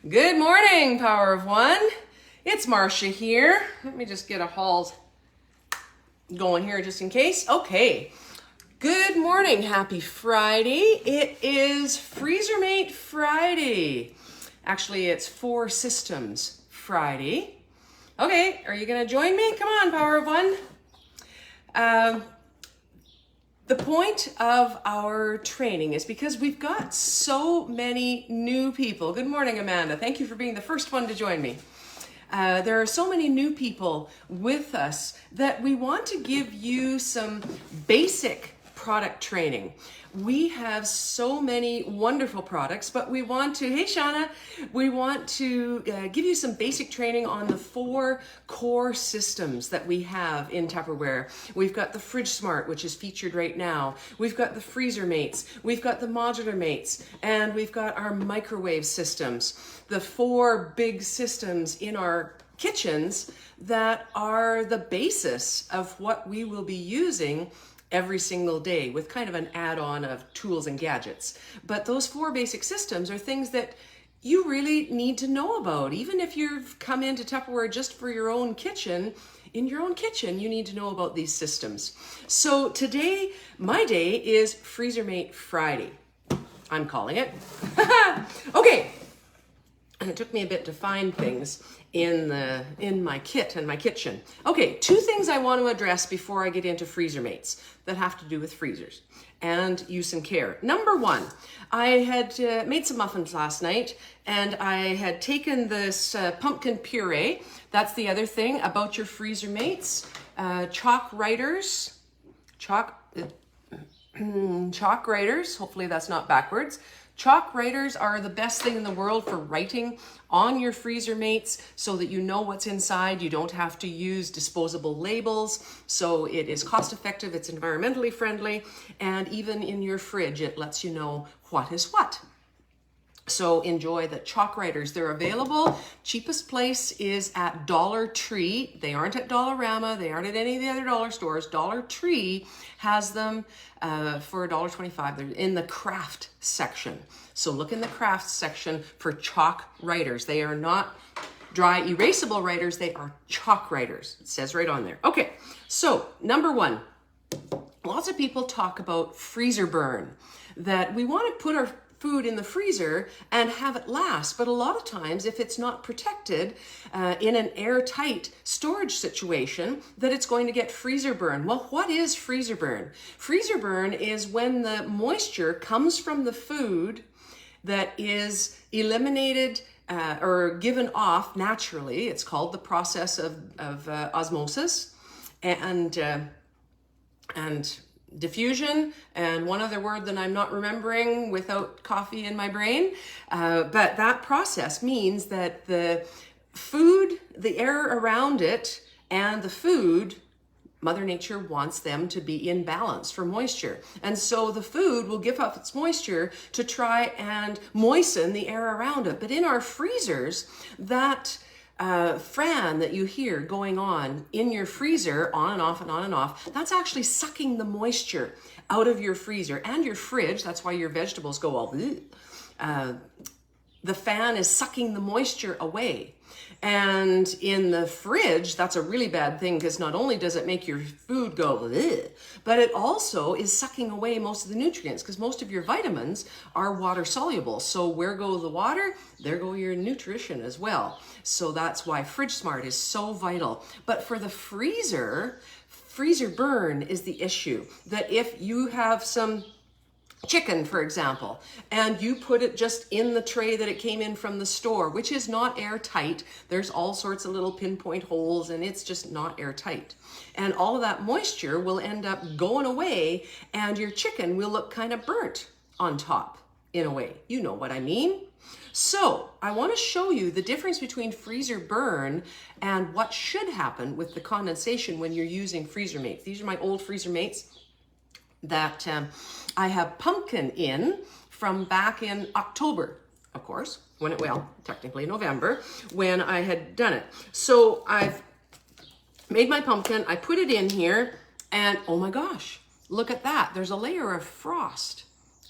Good morning, Power of One. It's Marcia here. Let me just get a Halls going here just in case. Okay. Good morning. Happy Friday. It is Freezermate Friday. Actually, it's 4 Systems Friday. Okay, are you going to join me? Come on, Power of One. The point of our training is because we've got so many new people. Good morning, Amanda. Thank you for being the first one to join me. There are so many new people with us that we want to give you some basic product training. We have so many wonderful products, but we want to, hey Shauna, we want to give you some basic training on the 4 core systems that we have in Tupperware. We've got the Freezermate, which is featured right now. We've got the Freezermates, we've got the Modular Mates, and we've got our microwave systems. The 4 big systems in our kitchens that are the basis of what we will be using every single day, with kind of an add-on of tools and gadgets. But those 4 basic systems are things that you really need to know about. Even if you've come into Tupperware just for your own kitchen, in your own kitchen, you need to know about these systems. So today, my day is Freezermate Friday. I'm calling it. Okay. And it took me a bit to find things in my kit and my kitchen. Okay, 2 things I want to address before I get into Freezermates that have to do with freezers and use and care. Number 1, I had made some muffins last night, and I had taken this pumpkin puree. That's the other thing about your Freezermates. Chalk writers, hopefully that's not backwards. Chalk writers are the best thing in the world for writing on your Freezermates so that you know what's inside. You don't have to use disposable labels. So it is cost effective, it's environmentally friendly, and even in your fridge, it lets you know what is what. So enjoy the chalk writers. They're available. Cheapest place is at Dollar Tree. They aren't at Dollarama. They aren't at any of the other dollar stores. Dollar Tree has them for $1.25. They're in the craft section. So look in the craft section for chalk writers. They are not dry erasable writers. They are chalk writers. It says right on there. Okay, so number 1. Lots of people talk about freezer burn, that we want to put our food in the freezer and have it last. But a lot of times, if it's not protected in an airtight storage situation, that it's going to get freezer burn. Well, what is freezer burn? Freezer burn is when the moisture comes from the food that is eliminated or given off naturally. It's called the process of osmosis and diffusion, and one other word that I'm not remembering without coffee in my brain. But that process means that the food, the air around it, and the food, Mother Nature wants them to be in balance for moisture. And so the food will give up its moisture to try and moisten the air around it. But in our freezers, that fan that you hear going on in your freezer, on and off and on and off, that's actually sucking the moisture out of your freezer and your fridge. That's why your vegetables go all the fan is sucking the moisture away. And in the fridge, that's a really bad thing, because not only does it make your food go bleh, but it also is sucking away most of the nutrients, because most of your vitamins are water soluble. So where goes the water? There go your nutrition as well. So that's why Freezermate is so vital. But for the freezer burn is the issue. That if you have some chicken, for example, and you put it just in the tray that it came in from the store, which is not airtight. There's all sorts of little pinpoint holes, and it's just not airtight. And all of that moisture will end up going away, and your chicken will look kind of burnt on top, in a way. You know what I mean? So I want to show you the difference between freezer burn and what should happen with the condensation when you're using Freezermates. These are my old Freezermates that I have pumpkin in from back in October, of course, technically November, when I had done it. So I've made my pumpkin, I put it in here, and oh my gosh, look at that. There's a layer of frost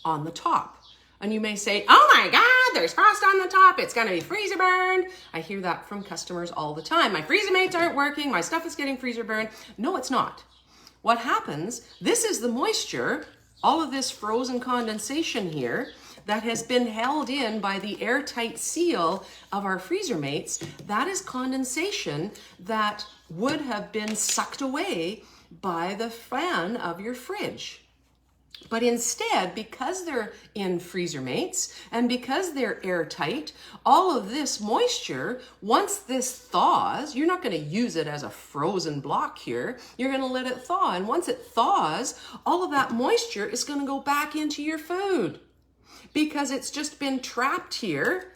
on the top. And you may say, oh my God, there's frost on the top. It's going to be freezer burned. I hear that from customers all the time. My Freezermates aren't working. My stuff is getting freezer burned. No, it's not. What happens, this is the moisture, all of this frozen condensation here that has been held in by the airtight seal of our Freezermates. That is condensation that would have been sucked away by the fan of your fridge. But instead, because they're in Freezermates and because they're airtight, all of this moisture, once this thaws, you're not going to use it as a frozen block here. You're going to let it thaw. And once it thaws, all of that moisture is going to go back into your food because it's just been trapped here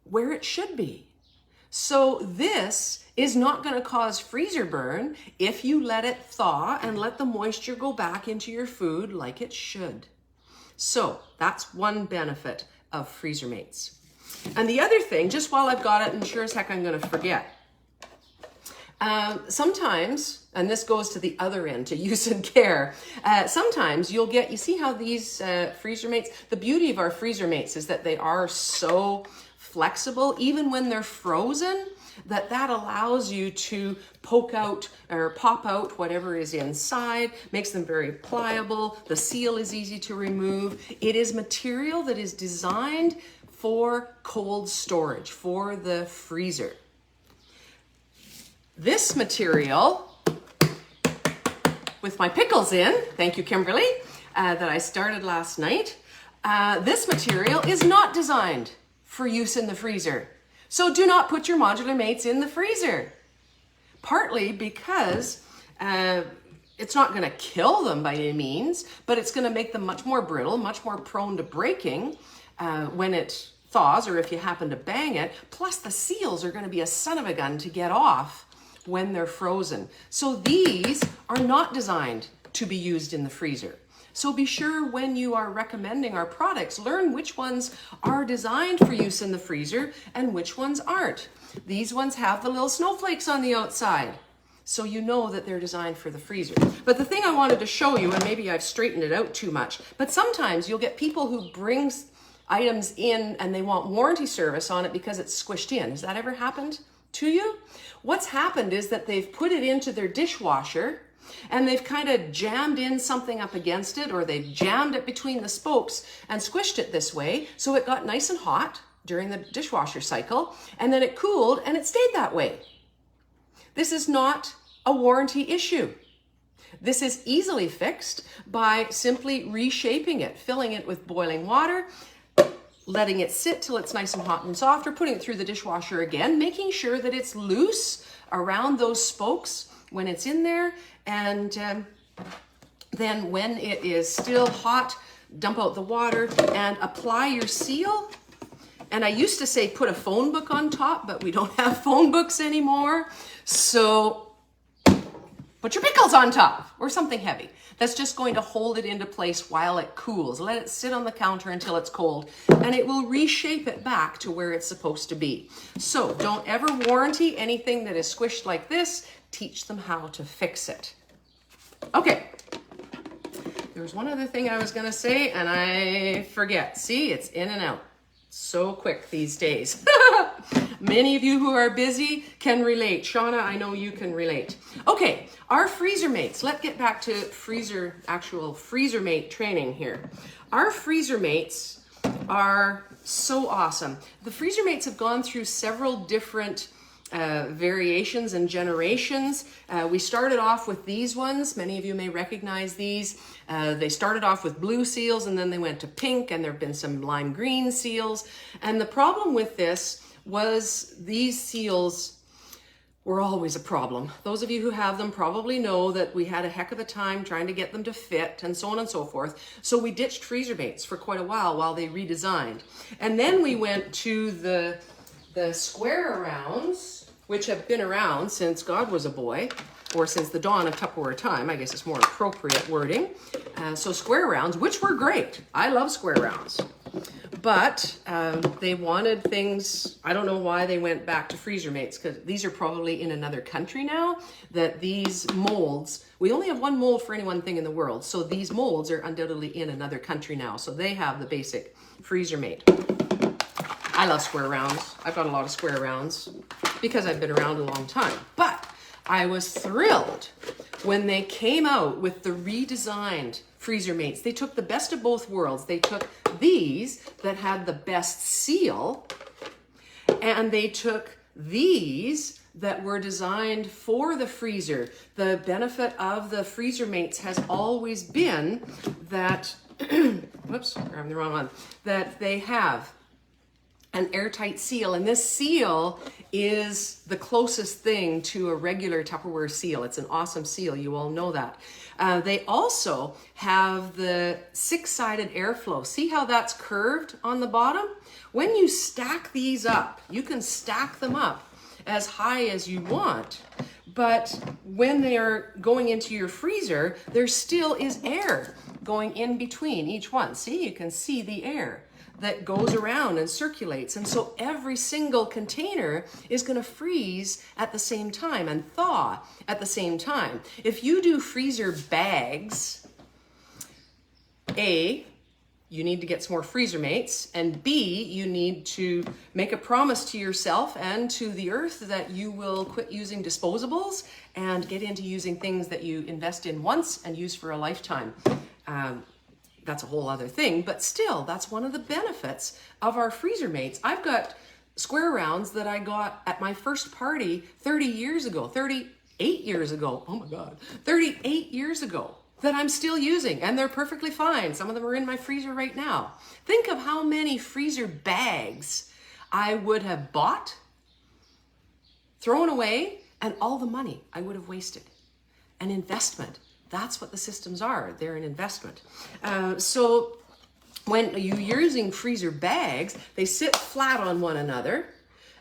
where it should be. So this is not going to cause freezer burn if you let it thaw and let the moisture go back into your food like it should. So that's one benefit of Freezermates. And the other thing, just while I've got it, and sure as heck I'm going to forget, sometimes, and this goes to the other end, to use and care, sometimes you'll get, you see how these Freezermates, the beauty of our Freezermates is that they are so flexible, even when they're frozen, that allows you to poke out or pop out whatever is inside, makes them very pliable. The seal is easy to remove. It is material that is designed for cold storage, for the freezer. This material, with my pickles in, thank you, Kimberly, that I started last night, this material is not designed for use in the freezer. So do not put your modular mates in the freezer. Partly because it's not going to kill them by any means, but it's going to make them much more brittle, much more prone to breaking when it thaws or if you happen to bang it. Plus the seals are going to be a son of a gun to get off when they're frozen. So these are not designed to be used in the freezer. So be sure when you are recommending our products, learn which ones are designed for use in the freezer and which ones aren't. These ones have the little snowflakes on the outside, so you know that they're designed for the freezer. But the thing I wanted to show you, and maybe I've straightened it out too much, but sometimes you'll get people who bring items in and they want warranty service on it because it's squished in. Has that ever happened to you? What's happened is that they've put it into their dishwasher and they've kind of jammed in something up against it, or they've jammed it between the spokes and squished it this way, so it got nice and hot during the dishwasher cycle, and then it cooled and it stayed that way. This is not a warranty issue. This is easily fixed by simply reshaping it, filling it with boiling water, letting it sit till it's nice and hot and soft, or putting it through the dishwasher again, making sure that it's loose around those spokes when it's in there, and then when it is still hot, dump out the water and apply your seal. And I used to say put a phone book on top, but we don't have phone books anymore. So put your pickles on top or something heavy. That's just going to hold it into place while it cools. Let it sit on the counter until it's cold, and it will reshape it back to where it's supposed to be. So don't ever warranty anything that is squished like this. Teach them how to fix it. Okay. There was one other thing I was going to say, and I forget. See, it's in and out so quick these days. Many of you who are busy can relate. Shauna, I know you can relate. Okay, our Freezermates. Let's get back to actual Freezermate training here. Our Freezermates are so awesome. The Freezermates have gone through several different variations and generations. We started off with these ones. Many of you may recognize these. They started off with blue seals, and then they went to pink, and there have been some lime green seals. And the problem with this was these seals were always a problem. Those of you who have them probably know that we had a heck of a time trying to get them to fit and so on and so forth. So we ditched Freezermates for quite a while they redesigned. And then we went to the square arounds, which have been around since God was a boy, or since the dawn of Tupperware time. I guess it's more appropriate wording. So square rounds, which were great. I love square rounds. But they wanted things, I don't know why they went back to Freezermates, because these are probably in another country now, that these molds, we only have one mold for any one thing in the world, so these molds are undoubtedly in another country now, so they have the basic Freezermate. I love square rounds. I've got a lot of square rounds because I've been around a long time, but I was thrilled when they came out with the redesigned Freezermates. They took the best of both worlds. They took these that had the best seal, and they took these that were designed for the freezer. The benefit of the Freezermates has always been that, whoops, I'm the wrong one, that they have an airtight seal, and this seal is the closest thing to a regular Tupperware seal. It's an awesome seal, you all know that. They also have the 6-sided airflow. See how that's curved on the bottom? When you stack these up, you can stack them up as high as you want, but when they are going into your freezer, there still is air going in between each one. See, you can see the air that goes around and circulates. And so every single container is going to freeze at the same time and thaw at the same time. If you do freezer bags, A, you need to get some more Freezermates, and B, you need to make a promise to yourself and to the earth that you will quit using disposables and get into using things that you invest in once and use for a lifetime. That's a whole other thing, but still, that's one of the benefits of our Freezermates. I've got square rounds that I got at my first party 38 years ago, oh my God, 38 years ago, that I'm still using, and they're perfectly fine. Some of them are in my freezer right now. Think of how many freezer bags I would have bought, thrown away, and all the money I would have wasted. An investment. That's what the systems are. They're an investment. So when you're using freezer bags, they sit flat on one another.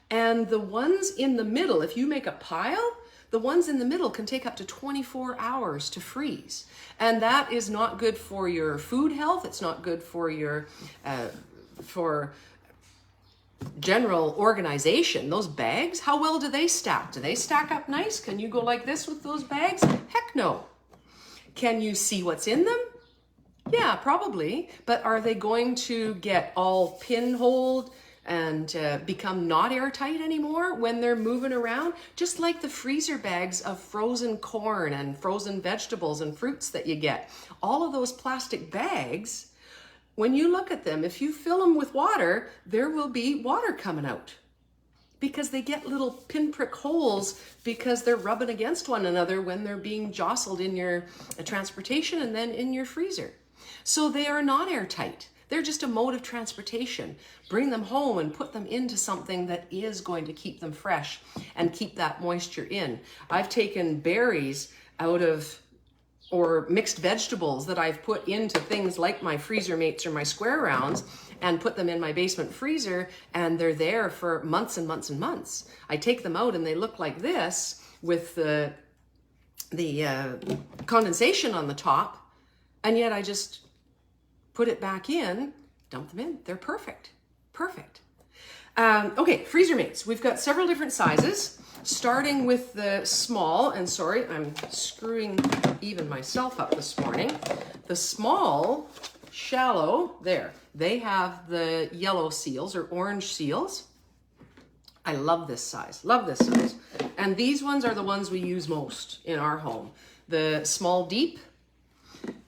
And the ones in the middle, if you make a pile, the ones in the middle can take up to 24 hours to freeze. And that is not good for your food health. It's not good for your, for general organization. Those bags, how well do they stack? Do they stack up nice? Can you go like this with those bags? Heck no. Can you see what's in them? Yeah, probably. But are they going to get all pinholed and become not airtight anymore when they're moving around? Just like the freezer bags of frozen corn and frozen vegetables and fruits that you get. All of those plastic bags, when you look at them, if you fill them with water, there will be water coming out, because they get little pinprick holes because they're rubbing against one another when they're being jostled in your transportation and then in your freezer. So they are not airtight. They're just a mode of transportation. Bring them home and put them into something that is going to keep them fresh and keep that moisture in. I've taken berries out of, or mixed vegetables that I've put into things like my Freezermates or my square rounds, and put them in my basement freezer, and they're there for months and months and months. I take them out and they look like this with the condensation on the top, and yet I just put it back in, dump them in. They're perfect, perfect. Okay, Freezermates. We've got several different sizes, starting with the small, and sorry, I'm screwing even myself up this morning. The small, shallow, there. They have the yellow seals or orange seals. I love this size, love this size. And these ones are the ones we use most in our home. The small deep,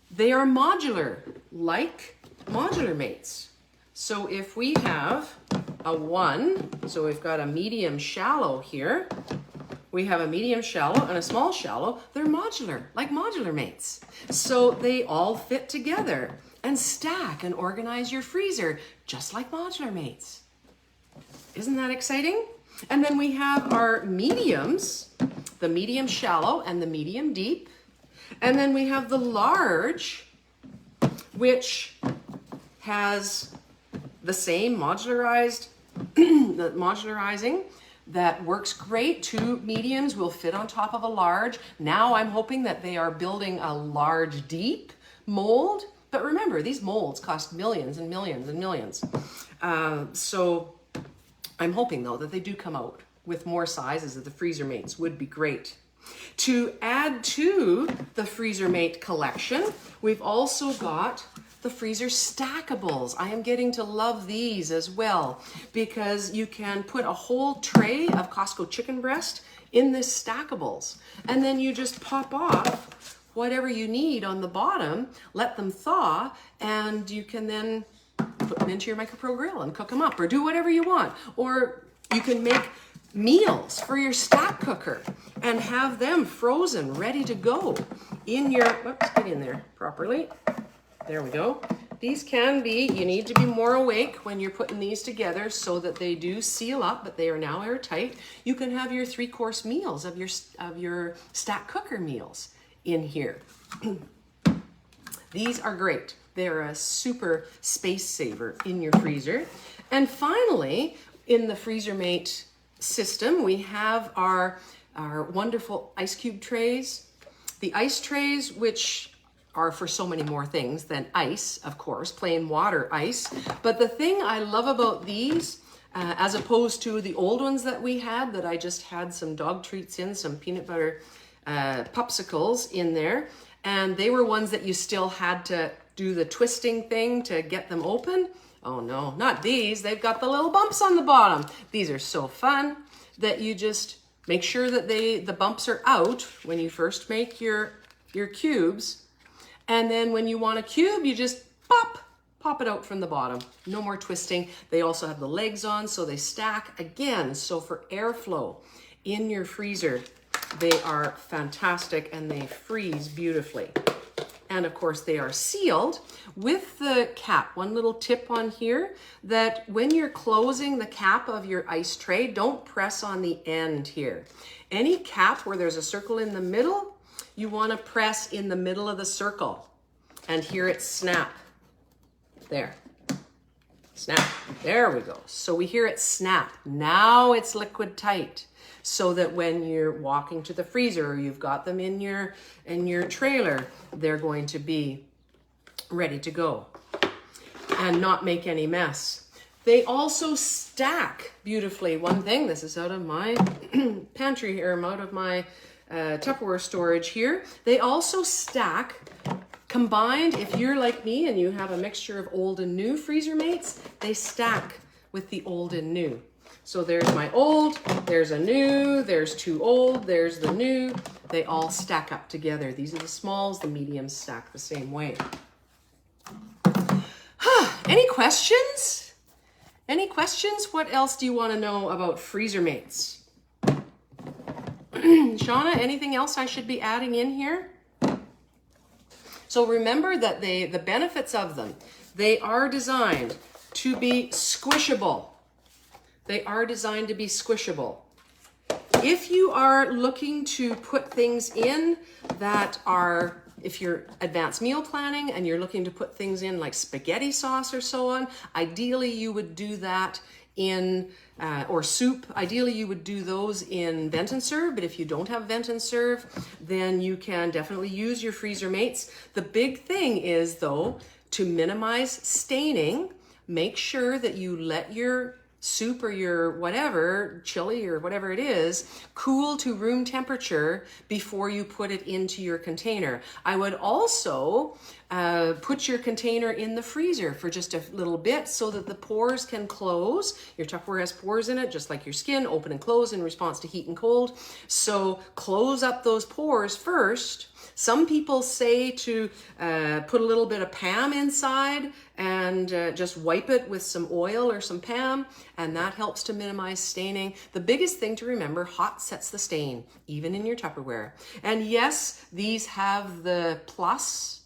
they are modular, like Modularmates. So if we have a 1, so we've got a medium shallow here, we have a medium shallow and a small shallow, they're modular, like Modularmates. So they all fit together and stack and organize your freezer, just like Modularmates. Isn't that exciting? And then we have our mediums, the medium shallow and the medium deep. And then we have the large, which has the same modularizing that works great. 2 mediums will fit on top of a large. Now I'm hoping that they are building a large deep mold But remember, these molds cost millions and millions and millions. So I'm hoping though that they do come out with more sizes of the Freezermates. Would be great. To add to the Freezermate collection, we've also got the freezer stackables. I am getting to love these as well because you can put a whole tray of Costco chicken breast in this stackables, and then you just pop off whatever you need on the bottom, let them thaw, and you can then put them into your micro grill and cook them up, or do whatever you want. Or you can make meals for your stack cooker and have them frozen, ready to go in your, whoops, get in there properly. There we go. These can be, you need to be more awake when you're putting these together so that they do seal up, but they are now airtight. You can have your 3-course meals of your stack cooker meals in here. These are great. They're a super space saver in your freezer. And finally, in the Freezermate system, we have our wonderful ice cube trays. The ice trays, which are for so many more things than ice, of course, plain water ice. But the thing I love about these, as opposed to the old ones that we had, that I just had some dog treats in, some peanut butter popsicles in there, and they were ones that you still had to do the twisting thing to get them open. Oh no, not these. They've got the little bumps on the bottom. These are so fun that you just make sure that the bumps are out when you first make your cubes. And then when you want a cube, you just pop it out from the bottom. No more twisting. They also have the legs on, so they stack again. So for airflow in your freezer, they are fantastic and they freeze beautifully. And of course they are sealed with the cap. One little tip on here, that when you're closing the cap of your ice tray, don't press on the end here. Any cap where there's a circle in the middle, you want to press in the middle of the circle and hear it snap. There. Snap. There we go. So we hear it snap. Now it's liquid tight, so that when you're walking to the freezer or you've got them in your trailer, they're going to be ready to go and not make any mess. They also stack beautifully. One thing, this is out of my pantry here, out of my Tupperware storage here. They also stack combined. If you're like me and you have a mixture of old and new Freezermates, they stack with the old and new. So there's my old, there's a new, there's 2 old, there's the new. They all stack up together. These are the smalls, the mediums stack the same way. Any questions? Any questions? What else do you want to know about Freezermates? Shauna, anything else I should be adding in here? So remember that the benefits of them, they are designed to be squishable. They are designed to be squishable. If you are looking to put things in that are, if you're advanced meal planning and you're looking to put things in like spaghetti sauce or so on, ideally you would do that in, or soup, ideally you would do those in vent and serve, but if you don't have vent and serve, then you can definitely use your Freezermates. The big thing is though, to minimize staining, make sure that you let your soup or your whatever, chili or whatever it is, cool to room temperature before you put it into your container. I would also put your container in the freezer for just a little bit so that the pores can close. Your Tupperware has pores in it, just like your skin, open and close in response to heat and cold. So close up those pores first. Some people say to put a little bit of Pam inside and just wipe it with some oil or some Pam, and that helps to minimize staining. The biggest thing to remember, hot sets the stain, even in your Tupperware. And yes, these have the plus,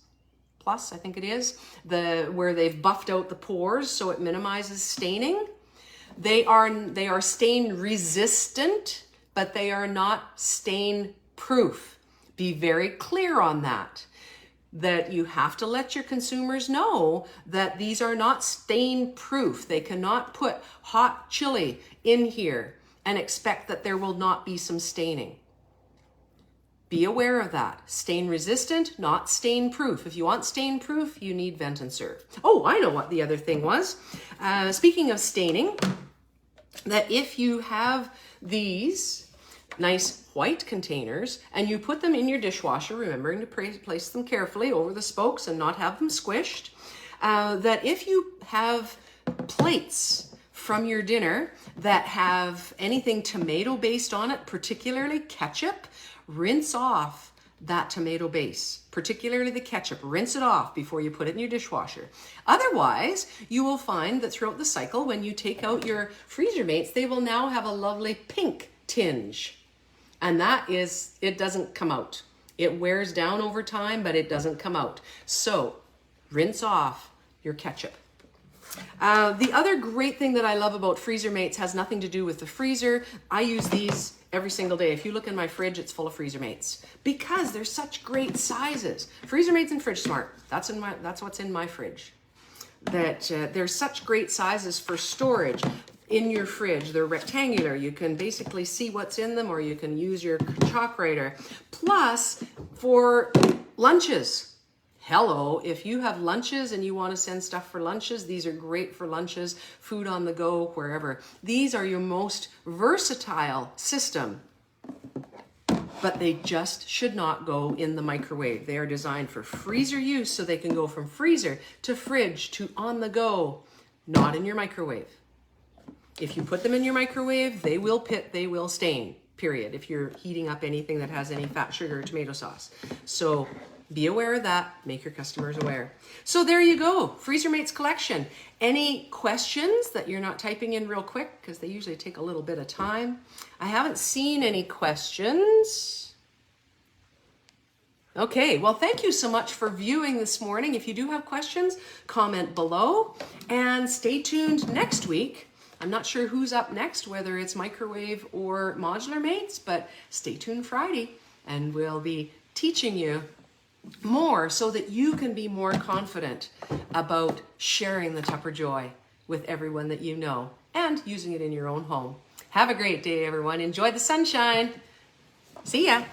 I think it is, where they've buffed out the pores so it minimizes staining. They are stain resistant, but they are not stain proof. Be very clear on that you have to let your consumers know that these are not stain proof. They cannot put hot chili in here and expect that there will not be some staining. Be aware of that. Stain resistant, not stain proof. If you want stain proof, you need Vent and Serve. Oh, I know what the other thing was. Speaking of staining, that if you have these nice white containers and you put them in your dishwasher, remembering to place them carefully over the spokes and not have them squished, that if you have plates from your dinner that have anything tomato based on it, particularly ketchup, rinse off that tomato base, particularly the ketchup. Rinse it off before you put it in your dishwasher. Otherwise, you will find that throughout the cycle, when you take out your Freezermates, they will now have a lovely pink tinge. And that is, it doesn't come out. It wears down over time, but it doesn't come out. So rinse off your ketchup. The other great thing that I love about Freezermates has nothing to do with the freezer. I use these every single day. If you look in my fridge, it's full of Freezermates because they're such great sizes. Freezermates and Fridge Smart. That's what's in my fridge. They're such great sizes for storage in your fridge. They're rectangular. You can basically see what's in them, or you can use your chalk writer. Plus, for lunches. Hello, if you have lunches and you want to send stuff for lunches, these are great for lunches, food on the go, wherever. These are your most versatile system, but they just should not go in the microwave. They are designed for freezer use, so they can go from freezer to fridge to on the go, not in your microwave. If you put them in your microwave, they will pit, they will stain, period, if you're heating up anything that has any fat, sugar, or tomato sauce. So be aware of that. Make your customers aware. So there you go, Freezermates collection. Any questions that you're not typing in real quick, because they usually take a little bit of time? I haven't seen any questions. Okay, well, thank you so much for viewing this morning. If you do have questions, comment below and stay tuned next week. I'm not sure who's up next, whether it's microwave or modular mates, but stay tuned Friday and we'll be teaching you more so that you can be more confident about sharing the Tupper Joy with everyone that you know and using it in your own home. Have a great day, everyone. Enjoy the sunshine. See ya.